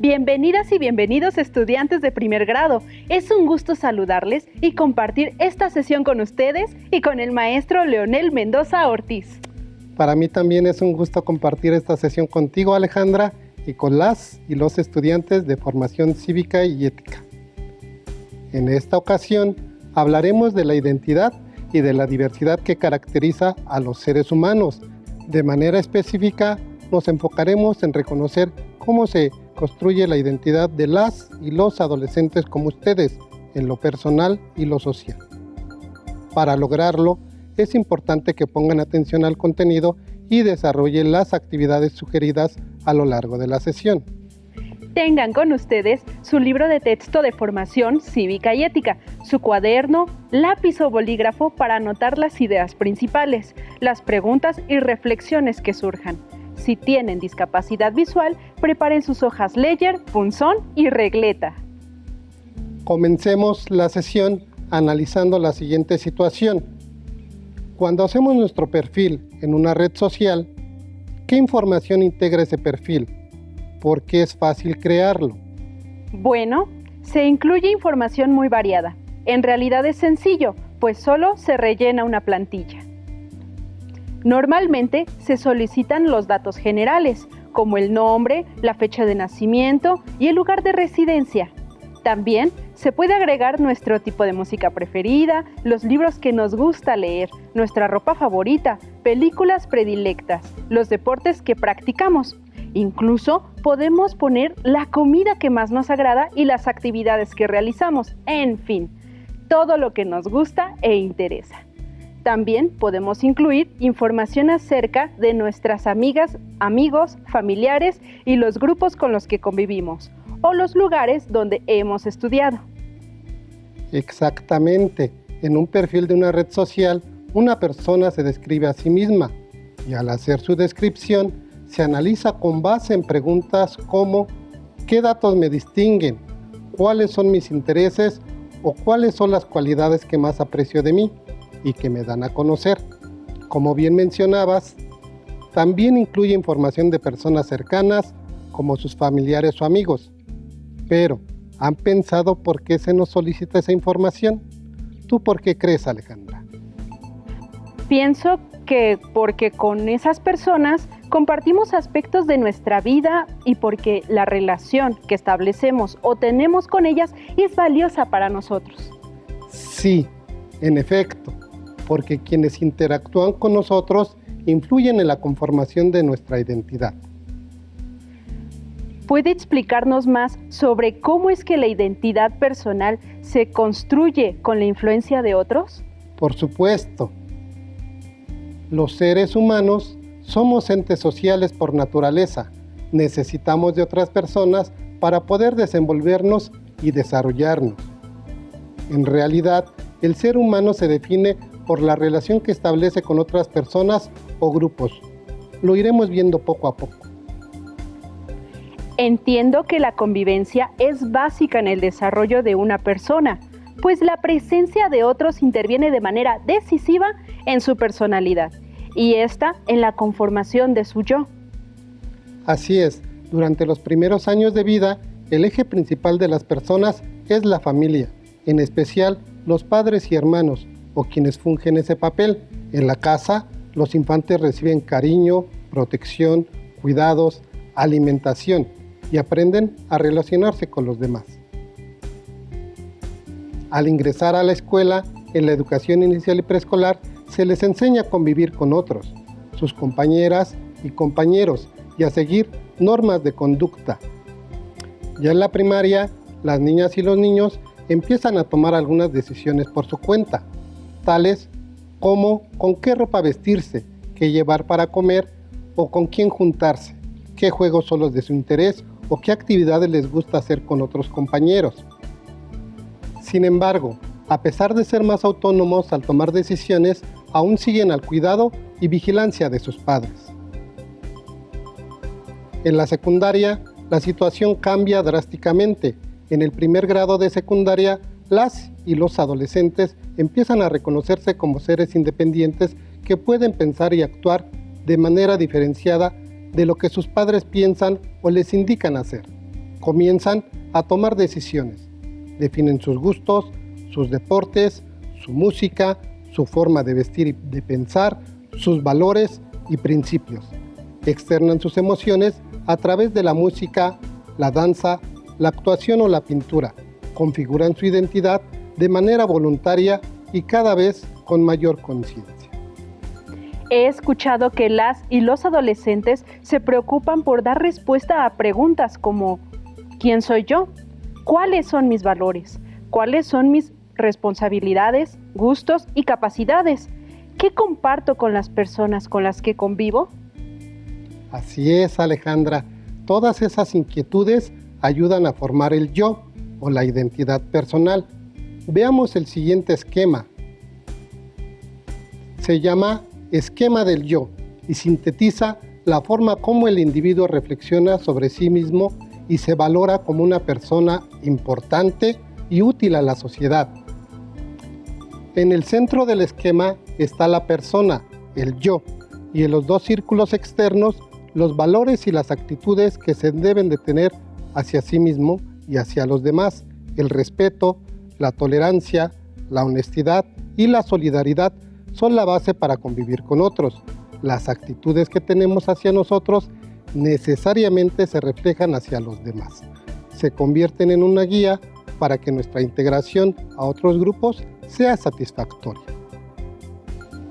Bienvenidas y bienvenidos estudiantes de primer grado. Es un gusto saludarles y compartir esta sesión con ustedes y con el maestro Leonel Mendoza Ortiz. Para mí también es un gusto compartir esta sesión contigo, Alejandra, y con las y los estudiantes de formación cívica y ética. En esta ocasión hablaremos de la identidad y de la diversidad que caracteriza a los seres humanos. De manera específica, nos enfocaremos en reconocer cómo se construye la identidad de las y los adolescentes como ustedes, en lo personal y lo social. Para lograrlo, es importante que pongan atención al contenido y desarrollen las actividades sugeridas a lo largo de la sesión. Tengan con ustedes su libro de texto de formación cívica y ética, su cuaderno, lápiz o bolígrafo para anotar las ideas principales, las preguntas y reflexiones que surjan. Si tienen discapacidad visual, preparen sus hojas Ledger, punzón y regleta. Comencemos la sesión analizando la siguiente situación. Cuando hacemos nuestro perfil en una red social, ¿qué información integra ese perfil? ¿Por qué es fácil crearlo? Bueno, se incluye información muy variada. En realidad es sencillo, pues solo se rellena una plantilla. Normalmente se solicitan los datos generales, como el nombre, la fecha de nacimiento y el lugar de residencia. También se puede agregar nuestro tipo de música preferida, los libros que nos gusta leer, nuestra ropa favorita, películas predilectas, los deportes que practicamos. Incluso podemos poner la comida que más nos agrada y las actividades que realizamos. En fin, todo lo que nos gusta e interesa. También podemos incluir información acerca de nuestras amigas, amigos, familiares y los grupos con los que convivimos, o los lugares donde hemos estudiado. Exactamente. En un perfil de una red social, una persona se describe a sí misma y al hacer su descripción, se analiza con base en preguntas como ¿qué datos me distinguen? ¿Cuáles son mis intereses? ¿O cuáles son las cualidades que más aprecio de mí y que me dan a conocer? Como bien mencionabas, también incluye información de personas cercanas como sus familiares o amigos. Pero, ¿han pensado por qué se nos solicita esa información? ¿Tú por qué crees, Alejandra? Pienso que porque con esas personas compartimos aspectos de nuestra vida y porque la relación que establecemos o tenemos con ellas es valiosa para nosotros. Sí, en efecto, porque quienes interactúan con nosotros influyen en la conformación de nuestra identidad. ¿Puede explicarnos más sobre cómo es que la identidad personal se construye con la influencia de otros? Por supuesto. Los seres humanos somos entes sociales por naturaleza. Necesitamos de otras personas para poder desenvolvernos y desarrollarnos. En realidad, el ser humano se define por la relación que establece con otras personas o grupos. Lo iremos viendo poco a poco. Entiendo que la convivencia es básica en el desarrollo de una persona, pues la presencia de otros interviene de manera decisiva en su personalidad y esta en la conformación de su yo. Así es, durante los primeros años de vida, el eje principal de las personas es la familia, en especial los padres y hermanos, o quienes fungen ese papel. En la casa, los infantes reciben cariño, protección, cuidados, alimentación y aprenden a relacionarse con los demás. Al ingresar a la escuela, en la educación inicial y preescolar, se les enseña a convivir con otros, sus compañeras y compañeros, y a seguir normas de conducta. Ya en la primaria, las niñas y los niños empiezan a tomar algunas decisiones por su cuenta, tales como con qué ropa vestirse, qué llevar para comer o con quién juntarse, qué juegos son los de su interés o qué actividades les gusta hacer con otros compañeros. Sin embargo, a pesar de ser más autónomos al tomar decisiones, aún siguen al cuidado y vigilancia de sus padres. En la secundaria, la situación cambia drásticamente. En el primer grado de secundaria, las y los adolescentes empiezan a reconocerse como seres independientes que pueden pensar y actuar de manera diferenciada de lo que sus padres piensan o les indican hacer. Comienzan a tomar decisiones, definen sus gustos, sus deportes, su música, su forma de vestir y de pensar, sus valores y principios. Externan sus emociones a través de la música, la danza, la actuación o la pintura. Configuran su identidad de manera voluntaria y cada vez con mayor conciencia. He escuchado que las y los adolescentes se preocupan por dar respuesta a preguntas como ¿quién soy yo? ¿Cuáles son mis valores? ¿Cuáles son mis responsabilidades, gustos y capacidades? ¿Qué comparto con las personas con las que convivo? Así es, Alejandra. Todas esas inquietudes ayudan a formar el yo o la identidad personal. Veamos el siguiente esquema. Se llama esquema del yo y sintetiza la forma como el individuo reflexiona sobre sí mismo y se valora como una persona importante y útil a la sociedad. En el centro del esquema está la persona, el yo, y en los dos círculos externos los valores y las actitudes que se deben de tener hacia sí mismo y hacia los demás, el respeto, la tolerancia, la honestidad y la solidaridad son la base para convivir con otros. Las actitudes que tenemos hacia nosotros necesariamente se reflejan hacia los demás. Se convierten en una guía para que nuestra integración a otros grupos sea satisfactoria.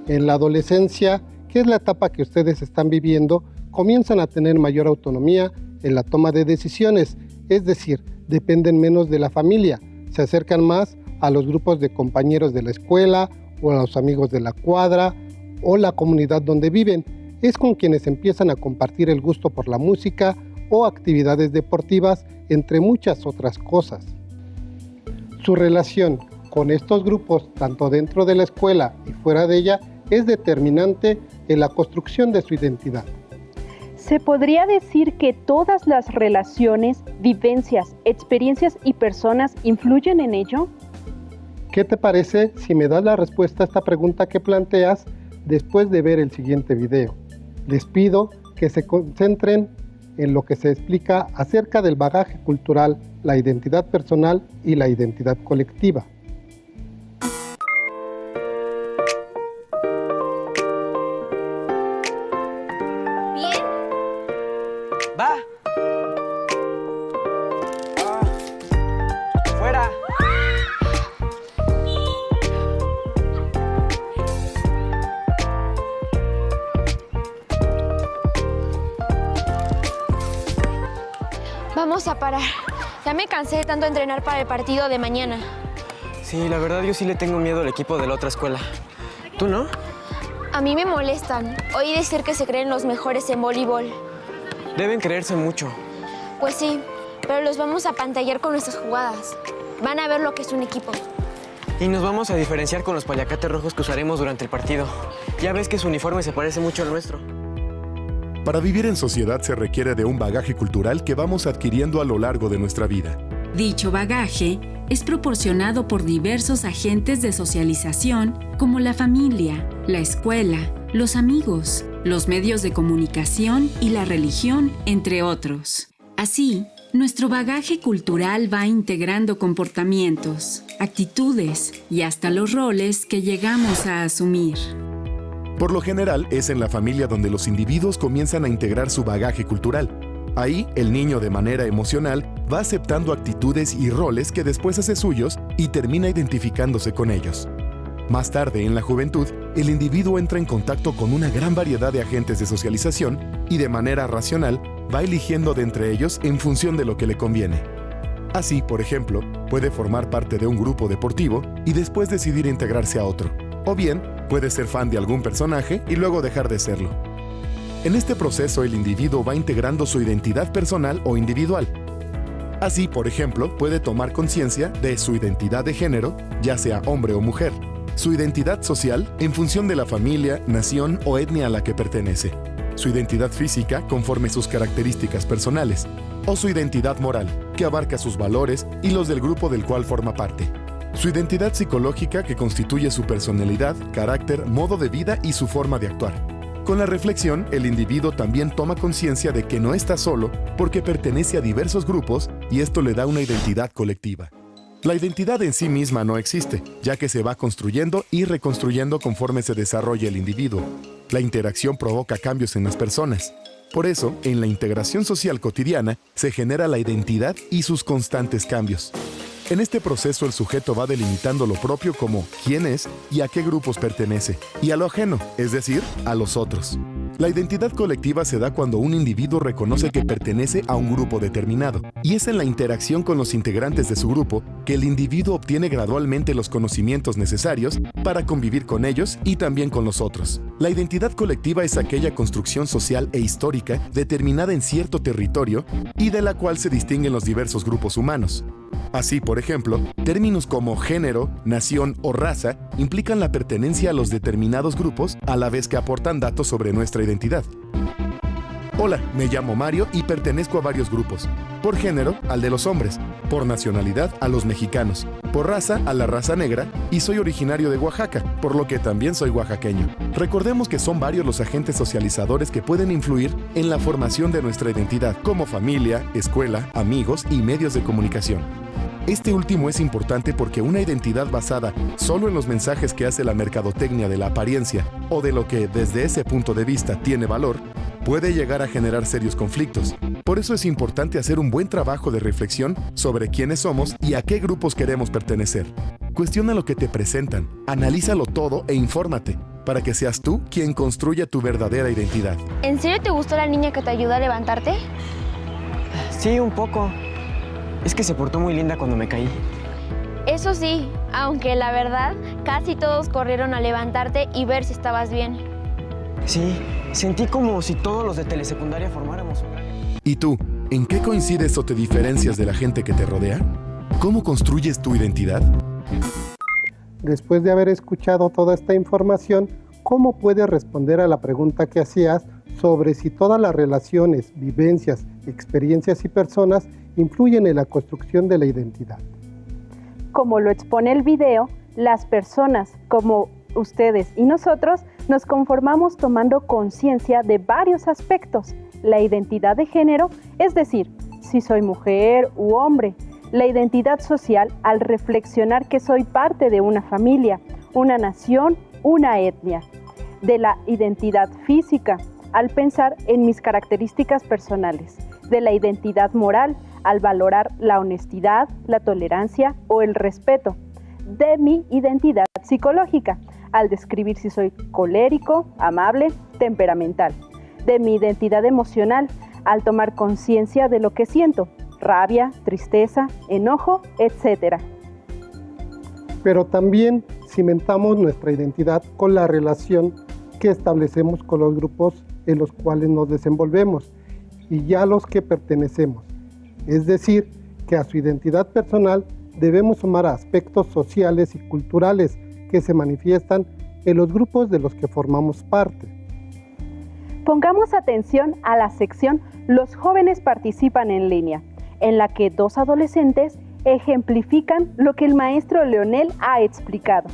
En la adolescencia, que es la etapa que ustedes están viviendo, comienzan a tener mayor autonomía en la toma de decisiones, es decir, dependen menos de la familia, se acercan más a los grupos de compañeros de la escuela o a los amigos de la cuadra o la comunidad donde viven. Es con quienes empiezan a compartir el gusto por la música o actividades deportivas, entre muchas otras cosas. Su relación con estos grupos, tanto dentro de la escuela y fuera de ella, es determinante en la construcción de su identidad. ¿Se podría decir que todas las relaciones, vivencias, experiencias y personas influyen en ello? ¿Qué te parece si me das la respuesta a esta pregunta que planteas después de ver el siguiente video? Les pido que se concentren en lo que se explica acerca del bagaje cultural, la identidad personal y la identidad colectiva. ¿Bien? ¡Va! ¡Fuera! Vamos a parar. Ya me cansé de tanto entrenar para el partido de mañana. Sí, la verdad yo sí le tengo miedo al equipo de la otra escuela. ¿Tú no? A mí me molestan. Oí decir que se creen los mejores en voleibol. Deben creerse mucho. Pues sí, pero los vamos a pantallar con nuestras jugadas. Van a ver lo que es un equipo. Y nos vamos a diferenciar con los paliacates rojos que usaremos durante el partido. Ya ves que su uniforme se parece mucho al nuestro. Para vivir en sociedad se requiere de un bagaje cultural que vamos adquiriendo a lo largo de nuestra vida. Dicho bagaje es proporcionado por diversos agentes de socialización como la familia, la escuela, los amigos, los medios de comunicación y la religión, entre otros. Así, nuestro bagaje cultural va integrando comportamientos, actitudes y hasta los roles que llegamos a asumir. Por lo general, es en la familia donde los individuos comienzan a integrar su bagaje cultural. Ahí, el niño de manera emocional va aceptando actitudes y roles que después hace suyos y termina identificándose con ellos. Más tarde, en la juventud, el individuo entra en contacto con una gran variedad de agentes de socialización y de manera racional va eligiendo de entre ellos en función de lo que le conviene. Así, por ejemplo, puede formar parte de un grupo deportivo y después decidir integrarse a otro. O bien, puede ser fan de algún personaje y luego dejar de serlo. En este proceso, el individuo va integrando su identidad personal o individual. Así, por ejemplo, puede tomar conciencia de su identidad de género, ya sea hombre o mujer, su identidad social en función de la familia, nación o etnia a la que pertenece, su identidad física conforme sus características personales, o su identidad moral, que abarca sus valores y los del grupo del cual forma parte. Su identidad psicológica que constituye su personalidad, carácter, modo de vida y su forma de actuar. Con la reflexión, el individuo también toma conciencia de que no está solo porque pertenece a diversos grupos y esto le da una identidad colectiva. La identidad en sí misma no existe, ya que se va construyendo y reconstruyendo conforme se desarrolla el individuo. La interacción provoca cambios en las personas. Por eso, en la integración social cotidiana, se genera la identidad y sus constantes cambios. En este proceso el sujeto va delimitando lo propio como quién es y a qué grupos pertenece, y a lo ajeno, es decir, a los otros. La identidad colectiva se da cuando un individuo reconoce que pertenece a un grupo determinado, y es en la interacción con los integrantes de su grupo que el individuo obtiene gradualmente los conocimientos necesarios para convivir con ellos y también con los otros. La identidad colectiva es aquella construcción social e histórica determinada en cierto territorio y de la cual se distinguen los diversos grupos humanos. Así, por ejemplo, términos como género, nación o raza implican la pertenencia a los determinados grupos a la vez que aportan datos sobre nuestra identidad. Hola, me llamo Mario y pertenezco a varios grupos. Por género, al de los hombres. Por nacionalidad, a los mexicanos. Por raza, a la raza negra. Y soy originario de Oaxaca, por lo que también soy oaxaqueño. Recordemos que son varios los agentes socializadores que pueden influir en la formación de nuestra identidad, como familia, escuela, amigos y medios de comunicación. Este último es importante porque una identidad basada solo en los mensajes que hace la mercadotecnia de la apariencia o de lo que desde ese punto de vista tiene valor, puede llegar a generar serios conflictos. Por eso es importante hacer un buen trabajo de reflexión sobre quiénes somos y a qué grupos queremos pertenecer. Cuestiona lo que te presentan, analízalo todo e infórmate, para que seas tú quien construya tu verdadera identidad. ¿En serio te gustó la niña que te ayudó a levantarte? Sí, un poco. Es que se portó muy linda cuando me caí. Eso sí, aunque la verdad, casi todos corrieron a levantarte y ver si estabas bien. Sí, sentí como si todos los de telesecundaria formáramos un gran... ¿Y tú, en qué coincides o te diferencias de la gente que te rodea? ¿Cómo construyes tu identidad? Después de haber escuchado toda esta información, ¿cómo puedes responder a la pregunta que hacías sobre si todas las relaciones, vivencias, experiencias y personas influyen en la construcción de la identidad? Como lo expone el video, las personas, como ustedes y nosotros, nos conformamos tomando conciencia de varios aspectos. La identidad de género, es decir, si soy mujer u hombre. La identidad social, al reflexionar que soy parte de una familia, una nación, una etnia. De la identidad física, al pensar en mis características personales. De la identidad moral, al valorar la honestidad, la tolerancia o el respeto. De mi identidad psicológica, al describir si soy colérico, amable, temperamental. De mi identidad emocional, al tomar conciencia de lo que siento, rabia, tristeza, enojo, etc. Pero también cimentamos nuestra identidad con la relación que establecemos con los grupos en los cuales nos desenvolvemos y ya a los que pertenecemos. Es decir, que a su identidad personal debemos sumar aspectos sociales y culturales que se manifiestan en los grupos de los que formamos parte. Pongamos atención a la sección Los jóvenes participan en línea, en la que dos adolescentes ejemplifican lo que el maestro Leonel ha explicado.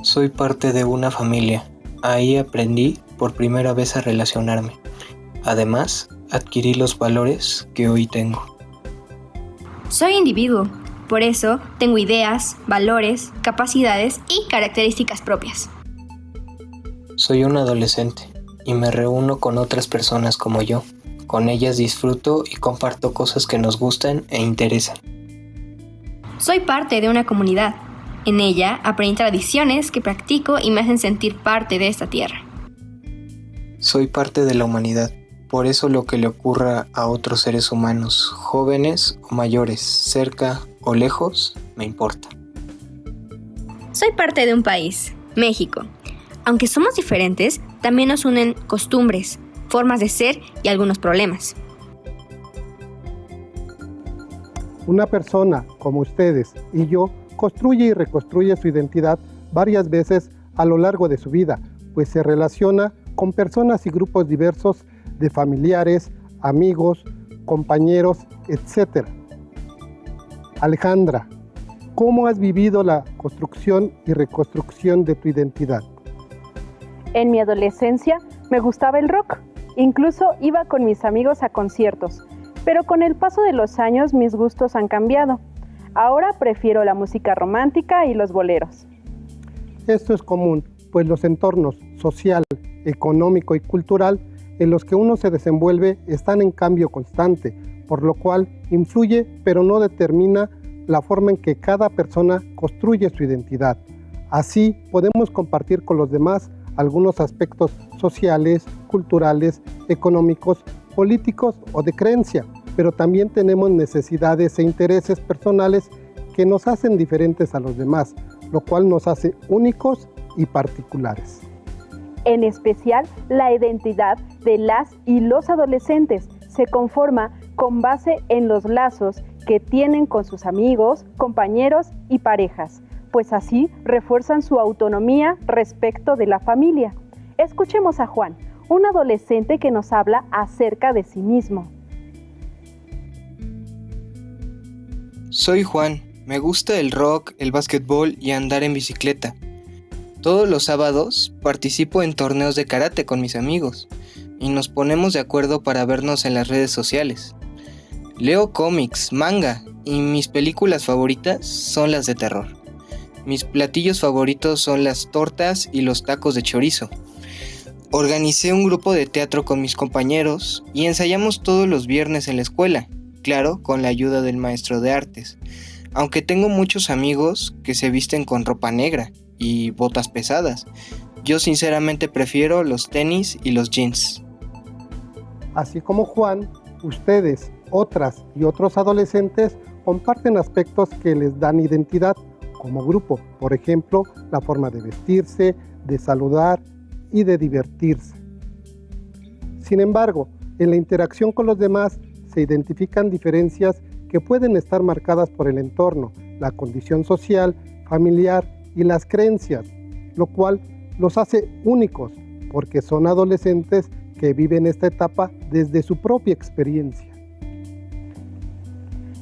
Soy parte de una familia. Ahí aprendí por primera vez a relacionarme. Además, adquirí los valores que hoy tengo. Soy individuo, por eso tengo ideas, valores, capacidades y características propias. Soy un adolescente y me reúno con otras personas como yo. Con ellas disfruto y comparto cosas que nos gustan e interesan. Soy parte de una comunidad. En ella aprendí tradiciones que practico y me hacen sentir parte de esta tierra. Soy parte de la humanidad. Por eso lo que le ocurra a otros seres humanos, jóvenes o mayores, cerca o lejos, me importa. Soy parte de un país, México. Aunque somos diferentes, también nos unen costumbres, formas de ser y algunos problemas. Una persona como ustedes y yo construye y reconstruye su identidad varias veces a lo largo de su vida, pues se relaciona con personas y grupos diversos de familiares, amigos, compañeros, etc. Alejandra, ¿cómo has vivido la construcción y reconstrucción de tu identidad? En mi adolescencia me gustaba el rock, incluso iba con mis amigos a conciertos, pero con el paso de los años mis gustos han cambiado. Ahora prefiero la música romántica y los boleros. Esto es común, pues los entornos social, económico y cultural en los que uno se desenvuelve están en cambio constante, por lo cual influye pero no determina la forma en que cada persona construye su identidad. Así podemos compartir con los demás algunos aspectos sociales, culturales, económicos, políticos o de creencia, pero también tenemos necesidades e intereses personales que nos hacen diferentes a los demás, lo cual nos hace únicos y particulares. En especial, la identidad de las y los adolescentes se conforma con base en los lazos que tienen con sus amigos, compañeros y parejas, pues así refuerzan su autonomía respecto de la familia. Escuchemos a Juan, un adolescente que nos habla acerca de sí mismo. Soy Juan, me gusta el rock, el básquetbol y andar en bicicleta. Todos los sábados participo en torneos de karate con mis amigos y nos ponemos de acuerdo para vernos en las redes sociales. Leo cómics, manga y mis películas favoritas son las de terror. Mis platillos favoritos son las tortas y los tacos de chorizo. Organicé un grupo de teatro con mis compañeros y ensayamos todos los viernes en la escuela, claro, con la ayuda del maestro de artes. Aunque tengo muchos amigos que se visten con ropa negra y botas pesadas, yo sinceramente prefiero los tenis y los jeans. Así como Juan, ustedes, otras y otros adolescentes comparten aspectos que les dan identidad como grupo, por ejemplo, la forma de vestirse, de saludar y de divertirse. Sin embargo, en la interacción con los demás se identifican diferencias que pueden estar marcadas por el entorno, la condición social, familiar y las creencias, lo cual los hace únicos porque son adolescentes que viven esta etapa desde su propia experiencia.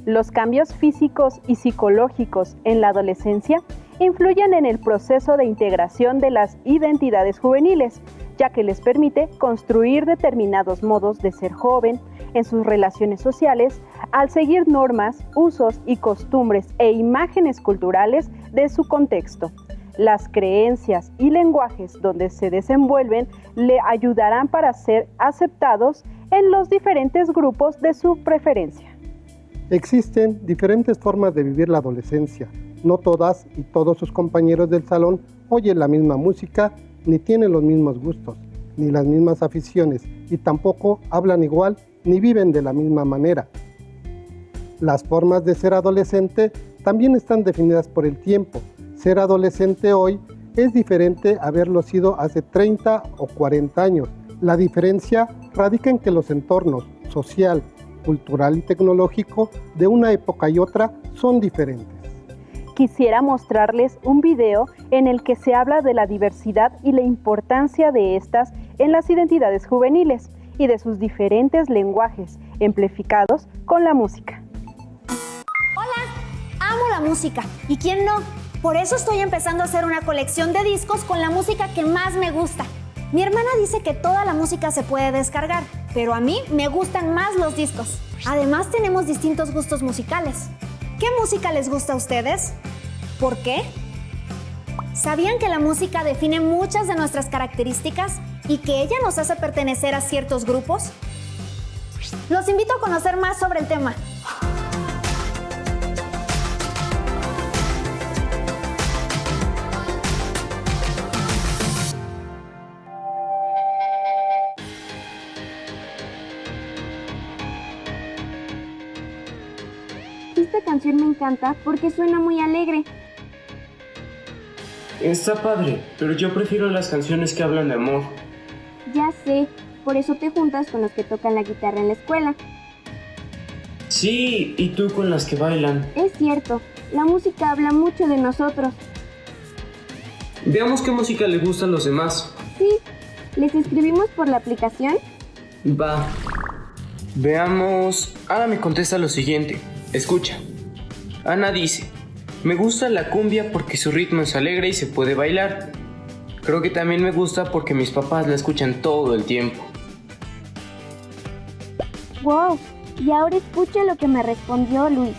Los cambios físicos y psicológicos en la adolescencia influyen en el proceso de integración de las identidades juveniles, ya que les permite construir determinados modos de ser joven en sus relaciones sociales al seguir normas, usos y costumbres e imágenes culturales de su contexto. Las creencias y lenguajes donde se desenvuelven le ayudarán para ser aceptados en los diferentes grupos de su preferencia. Existen diferentes formas de vivir la adolescencia. No todas y todos sus compañeros del salón oyen la misma música, ni tienen los mismos gustos, ni las mismas aficiones, y tampoco hablan igual ni viven de la misma manera. Las formas de ser adolescente también están definidas por el tiempo. Ser adolescente hoy es diferente a haberlo sido hace 30 o 40 años. La diferencia radica en que los entornos social, cultural y tecnológico de una época y otra son diferentes. Quisiera mostrarles un video en el que se habla de la diversidad y la importancia de estas en las identidades juveniles y de sus diferentes lenguajes amplificados con la música. Hola, amo la música. ¿Y quién no? Por eso estoy empezando a hacer una colección de discos con la música que más me gusta. Mi hermana dice que toda la música se puede descargar, pero a mí me gustan más los discos. Además, tenemos distintos gustos musicales. ¿Qué música les gusta a ustedes? ¿Por qué? ¿Sabían que la música define muchas de nuestras características y que ella nos hace pertenecer a ciertos grupos? Los invito a conocer más sobre el tema. Esta canción me encanta porque suena muy alegre. Está padre, pero yo prefiero las canciones que hablan de amor. Ya sé, por eso te juntas con los que tocan la guitarra en la escuela. Sí, y tú con las que bailan. Es cierto, la música habla mucho de nosotros. Veamos qué música les gusta a los demás. Sí, ¿les escribimos por la aplicación? Va. Veamos. Ana me contesta lo siguiente. Escucha. Ana dice: me gusta la cumbia porque su ritmo es alegre y se puede bailar. Creo que también me gusta porque mis papás la escuchan todo el tiempo. ¡Wow! Y ahora escucha lo que me respondió Luis.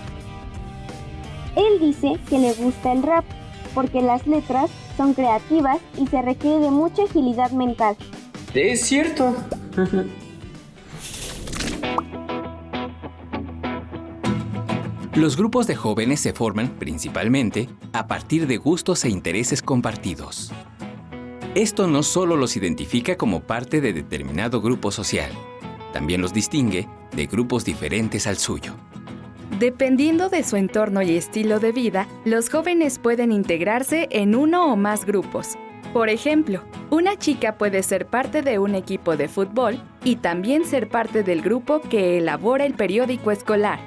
Él dice que le gusta el rap porque las letras son creativas y se requiere de mucha agilidad mental. Es cierto. Los grupos de jóvenes se forman principalmente a partir de gustos e intereses compartidos. Esto no solo los identifica como parte de determinado grupo social, también los distingue de grupos diferentes al suyo. Dependiendo de su entorno y estilo de vida, los jóvenes pueden integrarse en uno o más grupos. Por ejemplo, una chica puede ser parte de un equipo de fútbol y también ser parte del grupo que elabora el periódico escolar.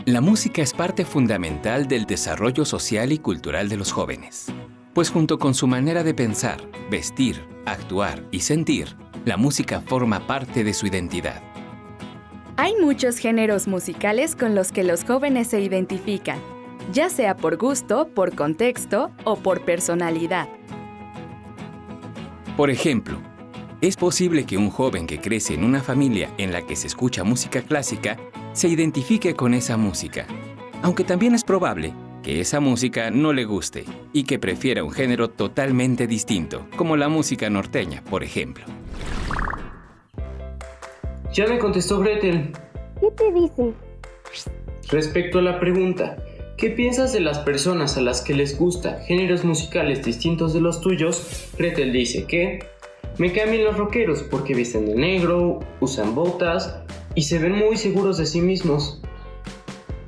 La música es parte fundamental del desarrollo social y cultural de los jóvenes, pues junto con su manera de pensar, vestir, actuar y sentir, la música forma parte de su identidad. Hay muchos géneros musicales con los que los jóvenes se identifican, ya sea por gusto, por contexto o por personalidad. Por ejemplo, es posible que un joven que crece en una familia en la que se escucha música clásica se identifique con esa música, aunque también es probable que esa música no le guste y que prefiera un género totalmente distinto, como la música norteña, por ejemplo. Ya me contestó Gretel. ¿Qué te dice? Respecto a la pregunta, ¿qué piensas de las personas a las que les gusta géneros musicales distintos de los tuyos? Gretel dice que me caen bien los rockeros porque visten de negro, usan botas y se ven muy seguros de sí mismos.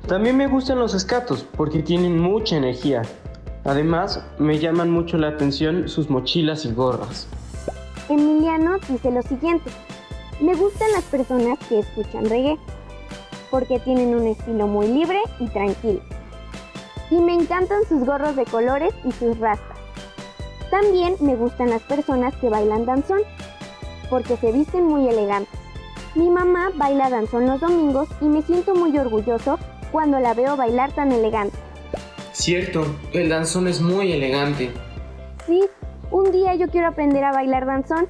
También me gustan los escatos porque tienen mucha energía. Además, me llaman mucho la atención sus mochilas y gorras. Emiliano dice lo siguiente. Me gustan las personas que escuchan reggae porque tienen un estilo muy libre y tranquilo. Y me encantan sus gorros de colores y sus rastas. También me gustan las personas que bailan danzón porque se visten muy elegantes. Mi mamá baila danzón los domingos y me siento muy orgulloso cuando la veo bailar tan elegante. Cierto, el danzón es muy elegante. Sí, un día yo quiero aprender a bailar danzón.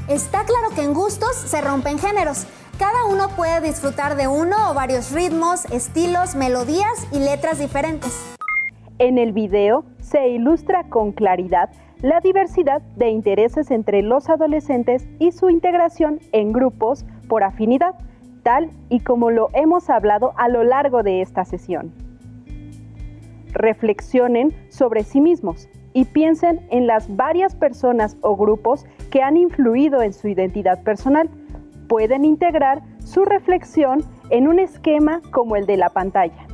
Está claro que en gustos se rompen géneros. Cada uno puede disfrutar de uno o varios ritmos, estilos, melodías y letras diferentes. En el video se ilustra con claridad la diversidad de intereses entre los adolescentes y su integración en grupos por afinidad, tal y como lo hemos hablado a lo largo de esta sesión. Reflexionen sobre sí mismos y piensen en las varias personas o grupos que han influido en su identidad personal. Pueden integrar su reflexión en un esquema como el de la pantalla,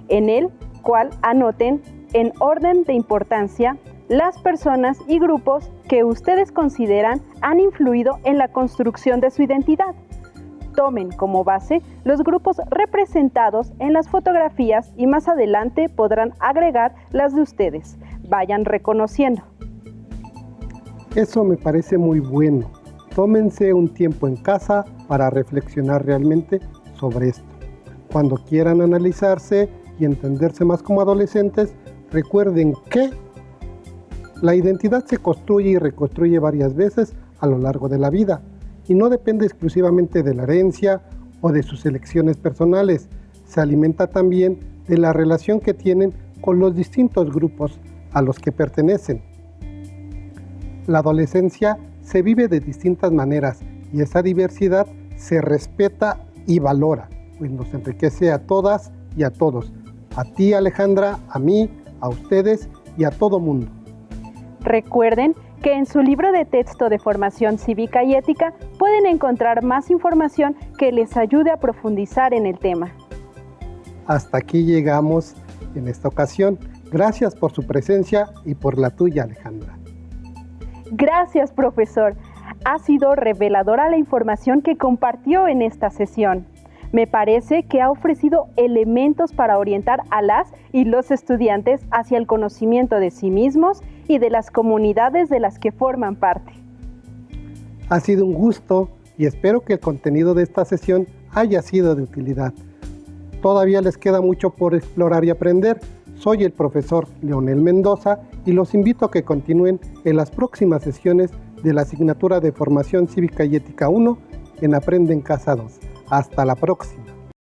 en el cual anoten en orden de importancia las personas y grupos que ustedes consideran han influido en la construcción de su identidad. Tomen como base los grupos representados en las fotografías y más adelante podrán agregar las de ustedes. Vayan reconociendo. Eso me parece muy bueno. Tómense un tiempo en casa para reflexionar realmente sobre esto. Cuando quieran analizarse y entenderse más como adolescentes, recuerden que la identidad se construye y reconstruye varias veces a lo largo de la vida y no depende exclusivamente de la herencia o de sus elecciones personales. Se alimenta también de la relación que tienen con los distintos grupos a los que pertenecen. La adolescencia se vive de distintas maneras y esa diversidad se respeta y valora, pues nos enriquece a todas y a todos. A ti, Alejandra, a mí, a ustedes y a todo mundo. Recuerden que en su libro de texto de formación cívica y ética pueden encontrar más información que les ayude a profundizar en el tema. Hasta aquí llegamos en esta ocasión. Gracias por su presencia y por la tuya, Alejandra. Gracias, profesor. Ha sido reveladora la información que compartió en esta sesión. Me parece que ha ofrecido elementos para orientar a las y los estudiantes hacia el conocimiento de sí mismos y de las comunidades de las que forman parte. Ha sido un gusto y espero que el contenido de esta sesión haya sido de utilidad. Todavía les queda mucho por explorar y aprender Soy el profesor Leonel Mendoza y los invito a que continúen en las próximas sesiones de la asignatura de Formación Cívica y Ética 1 en Aprende en Casa 2. Hasta la próxima.